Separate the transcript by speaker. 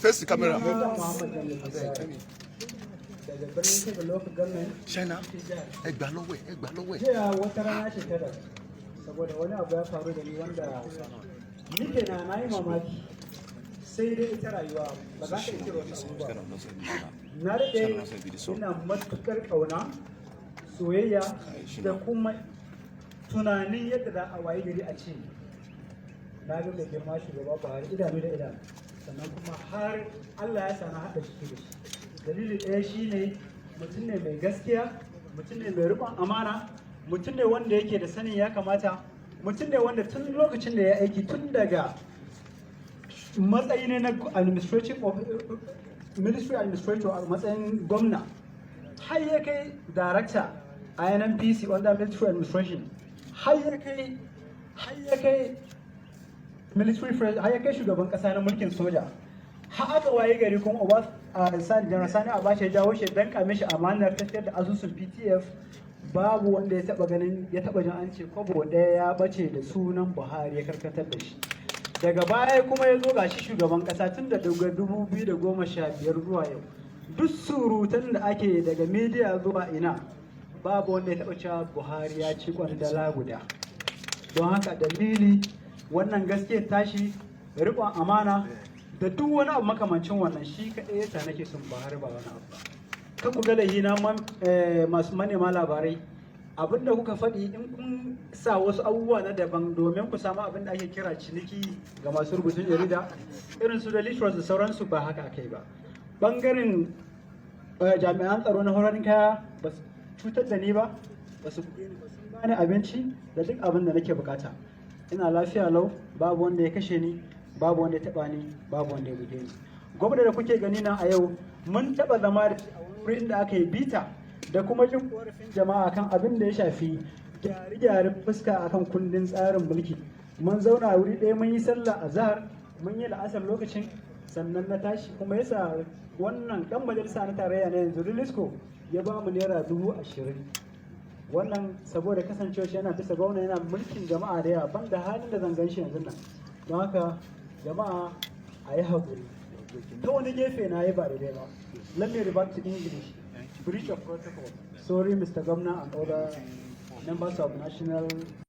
Speaker 1: face the camera.
Speaker 2: Daga birnin Kebbi local government.
Speaker 1: Shana, egba lọ́wọ́ ẹ̀.
Speaker 2: Jiya wata rana shekara saboda wani abu ya faru da ni wanda nike na yi mamaki sai dai ita rayuwa ba za ka iya cire wasu abubuwa. Na rike ina matuƙar ƙauna, soyayya da kuma tunanin yadda za a wayi gari a ce na ga mai girma shugaba Buhari idanu da idanu, sannan kuma har Allah ya sana haɗa shi da shi. Dalili ɗaya shine mutum ne mai gaskiya, mutum ne mai riƙon amana, mutum ne wanda yake da sanin ya kamata, mutum ne wanda tun lokacin da ya aiki tun daga matsayi ne na ministry administrator a matsayin gwamna har ya kai director a NNPC under military administration, har ya kai military har ya kai shugaban kasa na mulkin soja, har aka waye gari kuma General Sani Abacha ya jawo shi dan kame shi amanar tafiyar da asusun PTF. Babu wanda ya taba jin an ce kwabo ɗaya ya bace da sunan Buhari ya karkatar da shi. Daga baya kuma ya zo gashi shugaban kasa tun da daga 2015 zuwa yau. Duk surutan da ake daga media zuwa ina babu wanda ya taba cewa Buhari ya ci kwandala guda. Don haka dalili wannan gaskiyar tashi, riƙon amana da duk wani abu makamancin wannan shi kaɗai yasa nake son Buhari ba wani abu ba. Kan ku ga lahina masu manema labarai abinda kuka faɗi in kun sa wasu abubuwa na daban domin ku samu abin da ake kira ciniki ga masu rubutun jarida irin su da literals da sauransu ba haka akai ba. Bangaren jami'an tsaro na horon kaya ba su cutar da ni ba, ba su bani abinci da duk abin da nake bukata. Ina lafiya lau, babu wanda ya kashe ni, babu wanda ya taba ni, babu wanda ya buge ni. Gwamnati da kuke gani na a yau mun taba zama da wurin da aka yi bita da kuma jin korafin jama'a kan abin da ya shafi gyare-gyaren fuska akan kundin tsarin mulki. Mun zauna a wuri ɗaya mun yi sallah azhar, mun yi la'asar lokacin, sannan na tashi kuma yasa wannan dan majalisa na tarayya na yanzu Rilisco ya ba mu naira 20,000. Wannan saboda kasancewa shi yana bisa gwamna yana mulkin jama'a da yawa ban da halin da zan gan shi yanzu nan. Don haka jama'a a yi haƙuri. Ta wani gefe na yi ba daidai ba. Let me revert to English. Breach of protocol. Sorry, Mr. Governor and other members of national